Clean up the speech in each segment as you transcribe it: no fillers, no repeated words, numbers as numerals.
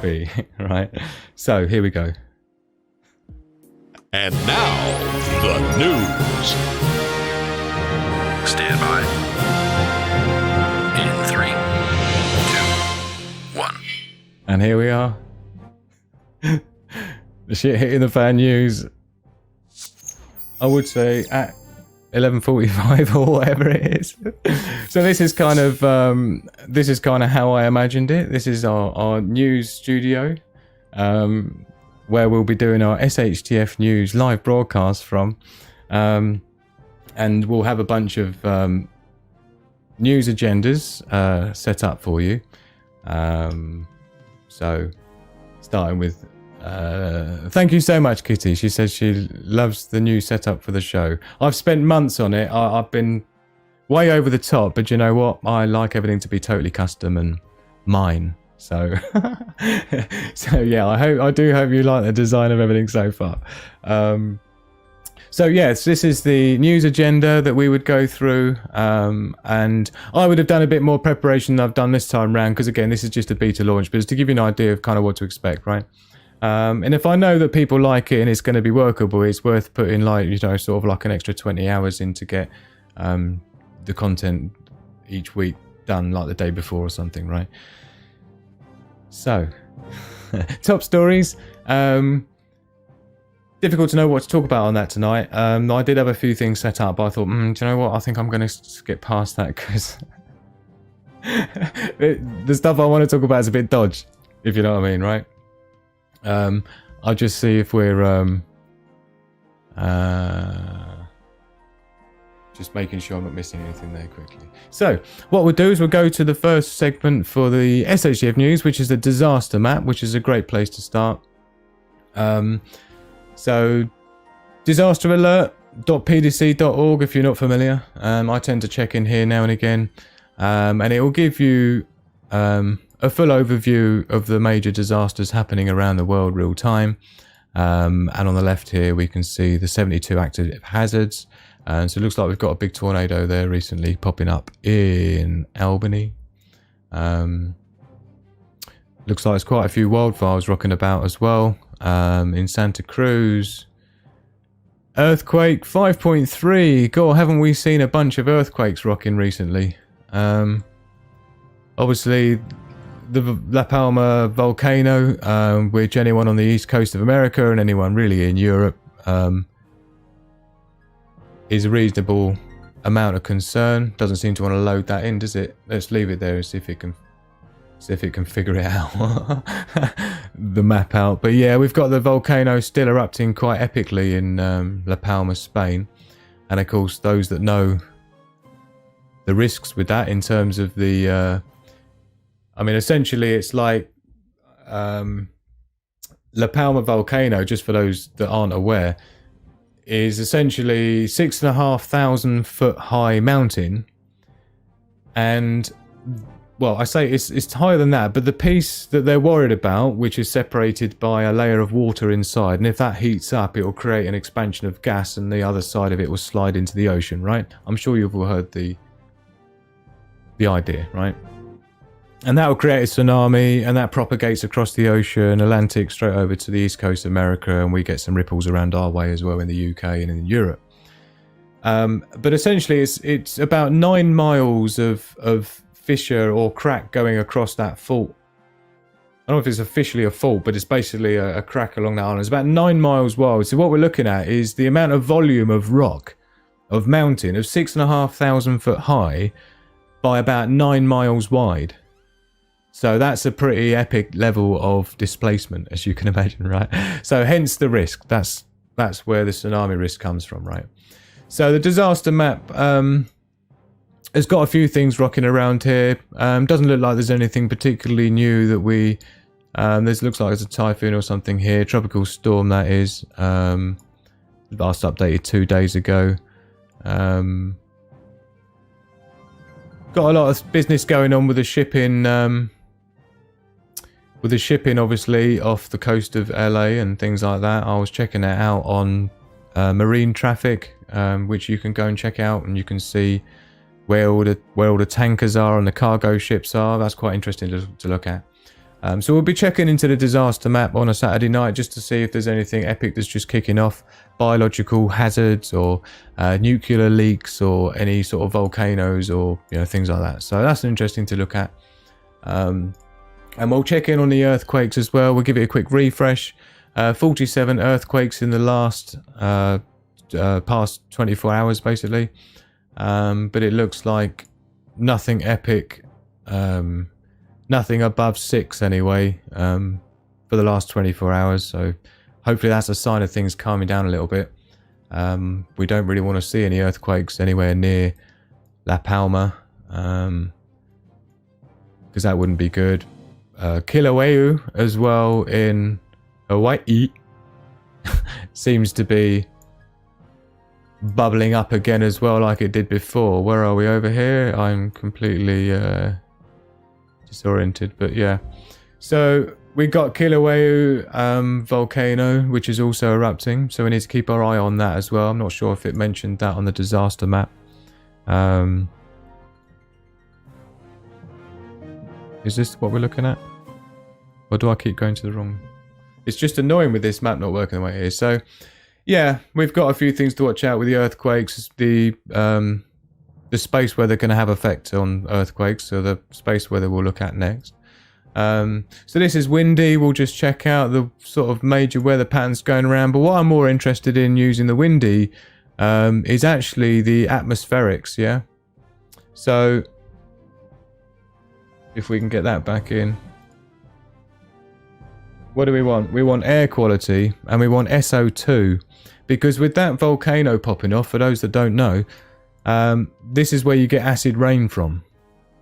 be, right? So here we go. And now, the news. Stand by. In 3, 2, 1. And here we are. The shit hitting the fan news. I would say at 11:45 or whatever it is. So this is kind of how I imagined it. This is our news studio, where we'll be doing our SHTF News live broadcast from, and we'll have a bunch of news agendas set up for you. So starting with thank you so much, Kitty. She says she loves the new setup for the show. I've spent months on it. I've been way over the top, but you know what? I like everything to be totally custom and mine. So, so yeah, I do hope you like the design of everything so far. So yes, this is the news agenda that we would go through, and I would have done a bit more preparation than I've done this time round, because again, this is just a beta launch, but it's to give you an idea of kind of what to expect, right? And if I know that people like it and it's going to be workable, it's worth putting, like, you know, sort of like an extra 20 hours in to get the content each week done, like the day before or something, right? So, top stories. Difficult to know what to talk about on that tonight. I did have a few things set up, but I thought, do you know what? I think I'm going to skip past that, because the stuff I want to talk about is a bit dodgy, if you know what I mean, right? I'll just see if we're just making sure I'm not missing anything there quickly. So what we'll do is we'll go to the first segment for the SHTF news, which is the disaster map, which is a great place to start. So disasteralert.pdc.org, if you're not familiar. I tend to check in here now and again, and it will give you a full overview of the major disasters happening around the world real time. And on the left here, we can see the 72 active hazards. And so it looks like we've got a big tornado there recently popping up in Albany. Looks like there's quite a few wildfires rocking about as well. In Santa Cruz. Earthquake 5.3. God, haven't we seen a bunch of earthquakes rocking recently? Obviously, the La Palma volcano, which anyone on the east coast of America and anyone really in Europe is a reasonable amount of concern. Doesn't seem to want to load that in, does it? Let's leave it there and see if it can figure it out. The map out. But yeah, we've got the volcano still erupting quite epically in La Palma, Spain. And of course, those that know the risks with that in terms of the I mean, essentially, it's like La Palma volcano, just for those that aren't aware, is essentially 6,500 foot high mountain. And, well, I say it's higher than that, but the piece that they're worried about, which is separated by a layer of water inside, and if that heats up, it will create an expansion of gas, and the other side of it will slide into the ocean, right? I'm sure you've all heard the idea, right? And that will create a tsunami, and that propagates across the ocean, Atlantic, straight over to the east coast of America, and we get some ripples around our way as well in the UK and in Europe. But essentially, it's about 9 miles of fissure or crack going across that fault. I don't know if it's officially a fault, but it's basically a crack along that island. It's about 9 miles wide. So what we're looking at is the amount of volume of rock, of mountain, of 6,500 foot high by about 9 miles wide. So that's a pretty epic level of displacement, as you can imagine, right? So hence the risk. That's where the tsunami risk comes from, right? So the disaster map has got a few things rocking around here. Doesn't look like there's anything particularly new that we... this looks like there's a typhoon or something here. Tropical storm, that is. Last updated 2 days ago. Got a lot of business going on with the shipping... with the shipping, obviously, off the coast of LA and things like that. I was checking it out on marine traffic, which you can go and check out, and you can see where all the tankers are and the cargo ships are. That's quite interesting to look at. So we'll be checking into the disaster map on a Saturday night just to see if there's anything epic that's just kicking off, biological hazards or nuclear leaks or any sort of volcanoes or things like that. So that's interesting to look at. And we'll check in on the earthquakes as well. We'll give it a quick refresh. 47 earthquakes in the last past 24 hours basically. But it looks like nothing epic. Nothing above 6 anyway, for the last 24 hours. So hopefully that's a sign of things calming down a little bit. We don't really want to see any earthquakes anywhere near La Palma, because that wouldn't be good. Kilauea as well in Hawaii seems to be bubbling up again as well, like it did before. Where are we over here? I'm completely disoriented, but yeah. So we got Kilauea volcano, which is also erupting, so we need to keep our eye on that as well. I'm not sure if it mentioned that on the disaster map. Is this what we're looking at, or do I keep going to the wrong? It's just annoying with this map not working the way it is. So yeah, we've got a few things to watch out with the earthquakes. The space weather going to have effect on earthquakes, so the space weather we'll look at next. So this is windy. We'll just check out the sort of major weather patterns going around. But what I'm more interested in using the windy is actually the atmospherics, yeah? So if we can get that back in. What do we want? We want air quality and we want SO2. Because with that volcano popping off, for those that don't know, this is where you get acid rain from,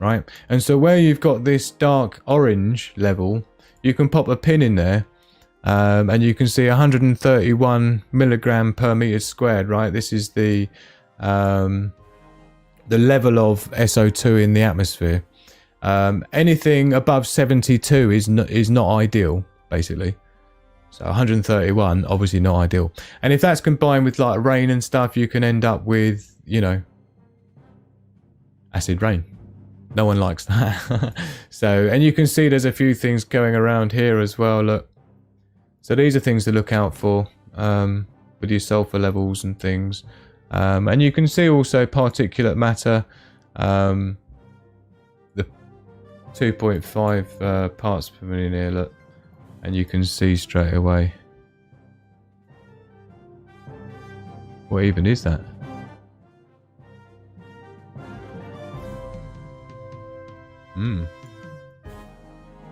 right? And so where you've got this dark orange level, you can pop a pin in there, and you can see 131 milligram per meter squared, right? This is the level of SO2 in the atmosphere. Anything above 72 is not ideal, basically. So 131, obviously not ideal. And if that's combined with like rain and stuff, you can end up with, acid rain. No one likes that. So, and you can see there's a few things going around here as well, look. So these are things to look out for, with your sulfur levels and things. And you can see also particulate matter, the 2.5 parts per million here, look. And you can see straight away. What even is that?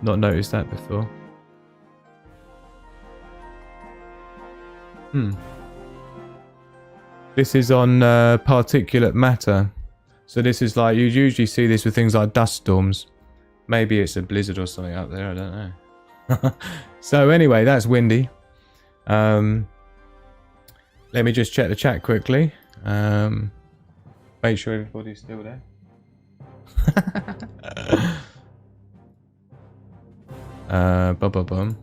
Not noticed that before. This is on particulate matter. So this is like, you usually see this with things like dust storms. Maybe it's a blizzard or something up there, I don't know. So anyway, that's windy. Let me just check the chat quickly. Make sure everybody's still there. Bum.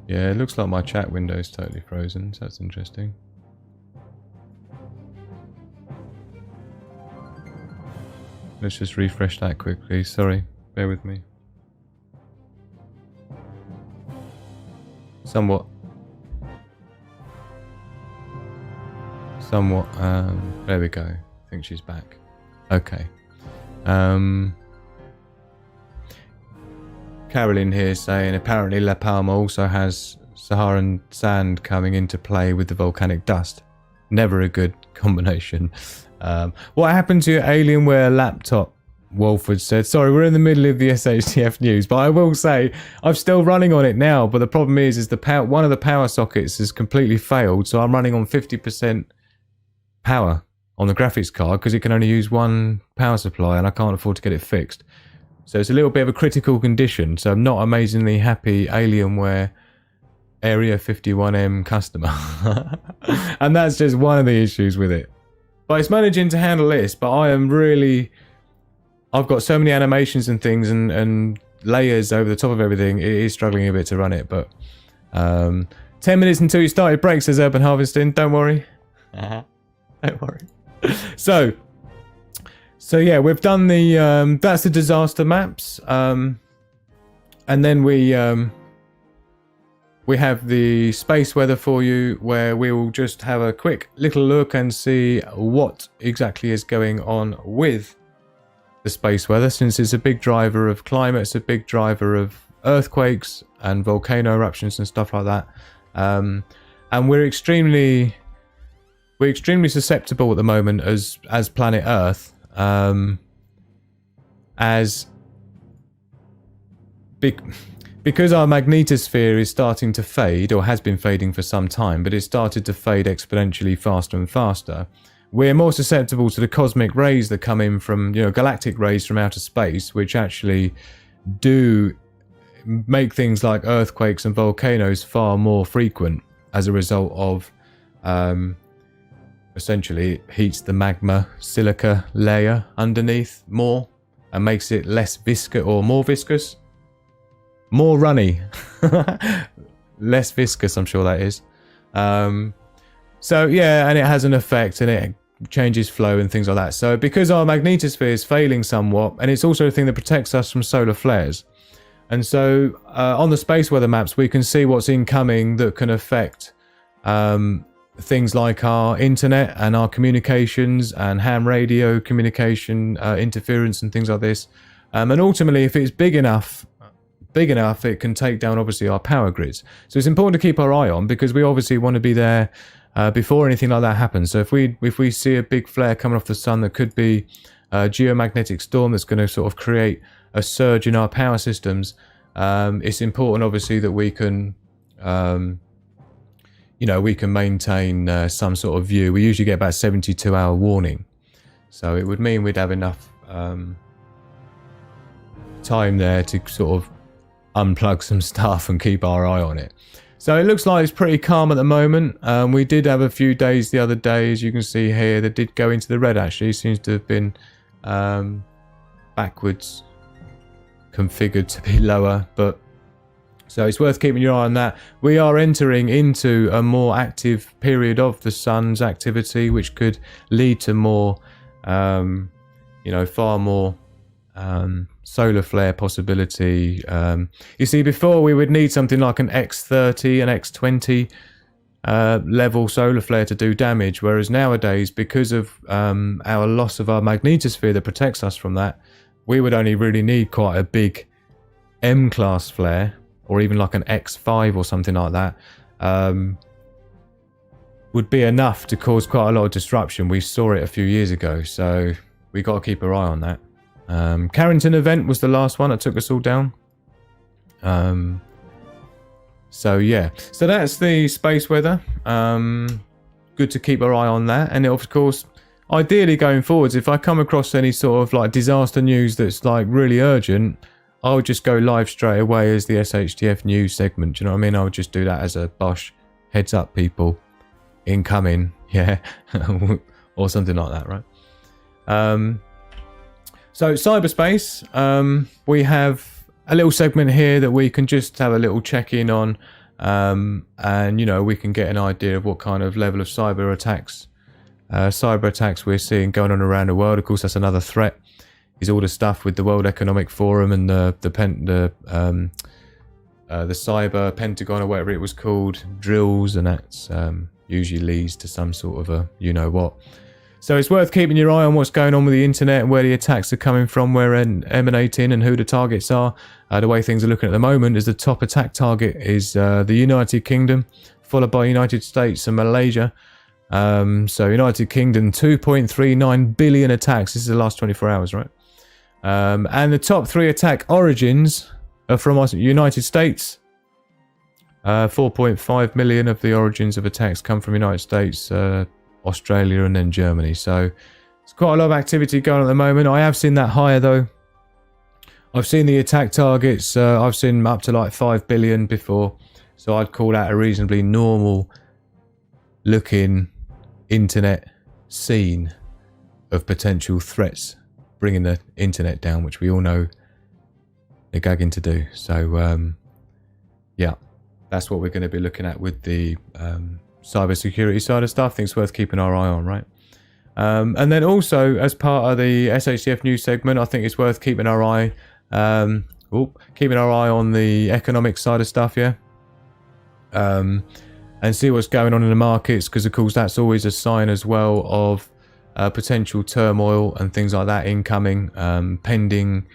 Yeah, it looks like my chat window is totally frozen, so that's interesting. Let's just refresh that quickly. Sorry, bear with me. Somewhat. There we go. I think she's back. Okay. Carolyn here saying apparently La Palma also has Saharan sand coming into play with the volcanic dust. Never a good combination. What happened to your Alienware laptop? Walford said, sorry, we're in the middle of the SHTF news, but I will say I'm still running on it now. But the problem is one of the power sockets has completely failed, so I'm running on 50% power on the graphics card because it can only use one power supply, and I can't afford to get it fixed. So it's a little bit of a critical condition. So I'm not amazingly happy Alienware Area 51M customer, and that's just one of the issues with it. But it's managing to handle this. But I've got so many animations and things and layers over the top of everything. It is struggling a bit to run it, but 10 minutes until you started break, says Urban Harvesting. Don't worry. Don't worry. So So yeah, we've done the that's the disaster maps, and then we have the space weather for you, where we will just have a quick little look and see what exactly is going on with the space weather, since it's a big driver of climate, it's a big driver of earthquakes and volcano eruptions and stuff like that, and we're extremely susceptible at the moment as planet Earth. Because our magnetosphere is starting to fade, or has been fading for some time, but it started to fade exponentially faster and faster, we're more susceptible to the cosmic rays that come in from, galactic rays from outer space, which actually do make things like earthquakes and volcanoes far more frequent as a result of essentially it heats the magma silica layer underneath more and makes it less viscous, or more viscous, more runny, less viscous, I'm sure that is. So yeah, and it has an effect, and it changes flow and things like that. So because our magnetosphere is failing somewhat, and it's also a thing that protects us from solar flares, and so on the space weather maps we can see what's incoming that can affect things like our internet and our communications and ham radio communication interference and things like this, and ultimately if it's big enough it can take down obviously our power grids. So it's important to keep our eye on, because we obviously want to be there before anything like that happens. So if we see a big flare coming off the sun, that could be a geomagnetic storm that's going to sort of create a surge in our power systems, it's important obviously that we can we can maintain some sort of view. We usually get about 72-hour warning, so it would mean we'd have enough time there to sort of unplug some stuff and keep our eye on it. So it looks like it's pretty calm at the moment. We did have a few days the other day, as you can see here, that did go into the red actually. Seems to have been backwards configured to be lower, but so it's worth keeping your eye on that. We are entering into a more active period of the sun's activity, which could lead to more, far more solar flare possibility. You see, before we would need something like an X30, an X20 level solar flare to do damage, whereas nowadays, because of our loss of our magnetosphere that protects us from that, we would only really need quite a big M-class flare, or even like an X5 or something like that, would be enough to cause quite a lot of disruption. We saw it a few years ago, so we got to keep our eye on that. Carrington event was the last one that took us all down. So yeah, so that's the space weather. Good to keep our eye on that. And of course, ideally going forwards, if I come across any sort of like disaster news that's like really urgent, I'll just go live straight away as the SHTF news segment. Do you know what I mean? I'll just do that as a bosh, heads up people, incoming, yeah, or something like that, right? So cyberspace, we have a little segment here that we can just have a little check-in on, and we can get an idea of what kind of level of cyber attacks we're seeing going on around the world. Of course, that's another threat, is all the stuff with the World Economic Forum and the cyber Pentagon or whatever it was called drills, and that's usually leads to some sort of a what. So it's worth keeping your eye on what's going on with the internet and where the attacks are coming from, where emanating, and who the targets are. The way things are looking at the moment is the top attack target is the United Kingdom, followed by United States and Malaysia. So United Kingdom, 2.39 billion attacks. This is the last 24 hours, right? And the top 3 attack origins are from United States. 4.5 million of the origins of attacks come from United States, Australia, and then Germany. So it's quite a lot of activity going on at the moment. I have seen that higher though. I've seen the attack targets, I've seen up to like 5 billion before. So I'd call that a reasonably normal looking internet scene of potential threats bringing the internet down, which we all know they're gagging to do. So yeah, that's what we're going to be looking at with the cybersecurity side of stuff. I think it's worth keeping our eye on, right? And then also, as part of the SHTF news segment, I think it's worth keeping our eye on the economic side of stuff, yeah. And see what's going on in the markets, because of course that's always a sign as well of potential turmoil and things like that incoming, pending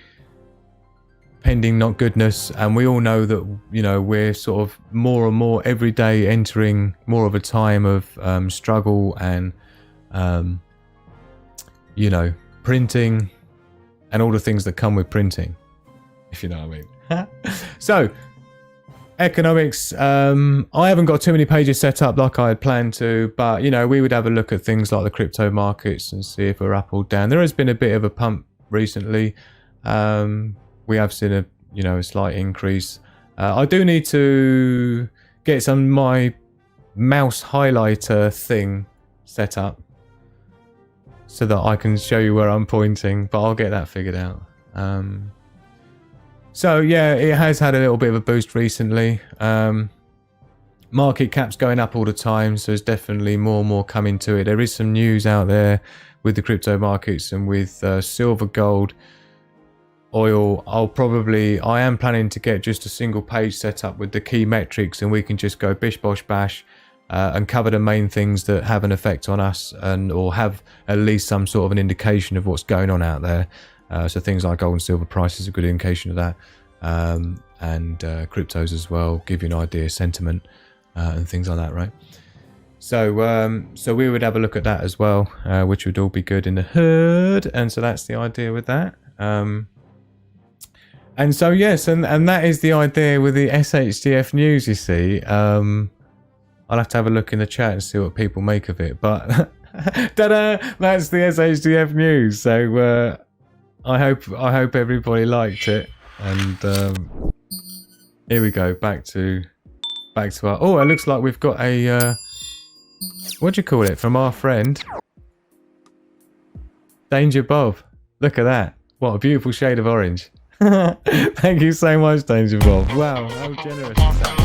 not goodness. And we all know that, you know, we're sort of more and more every day entering more of a time of struggle and you know, printing and all the things that come with printing, if you know what I mean. So economics, I haven't got too many pages set up like I had planned to, but you know, we would have a look at things like the crypto markets and see if we're up or down. There has been a bit of a pump recently. We have seen a slight increase. I do need to get my mouse highlighter thing set up so that I can show you where I'm pointing, but I'll get that figured out. So yeah, it has had a little bit of a boost recently. Market cap's going up all the time, so there's definitely more and more coming to it. There is some news out there with the crypto markets and with silver, gold, oil. I am planning to get just a single page set up with the key metrics, and we can just go bish bosh bash and cover the main things that have an effect on us, or have at least some sort of an indication of what's going on out there. So things like gold and silver price is a good indication of that, and cryptos as well, give you an idea of sentiment and things like that, right? So so we would have a look at that as well, which would all be good in the hood. And so that's the idea with that. And so yes, and that is the idea with the SHTF news, you see. I'll have to have a look in the chat and see what people make of it. But ta-da! That's the SHTF news. So I hope everybody liked it. And here we go. Back to our. Oh, it looks like we've got a what do you call it, from our friend Danger Bob. Look at that! What a beautiful shade of orange. Thank you so much, Danger Bob. Wow, how generous is that?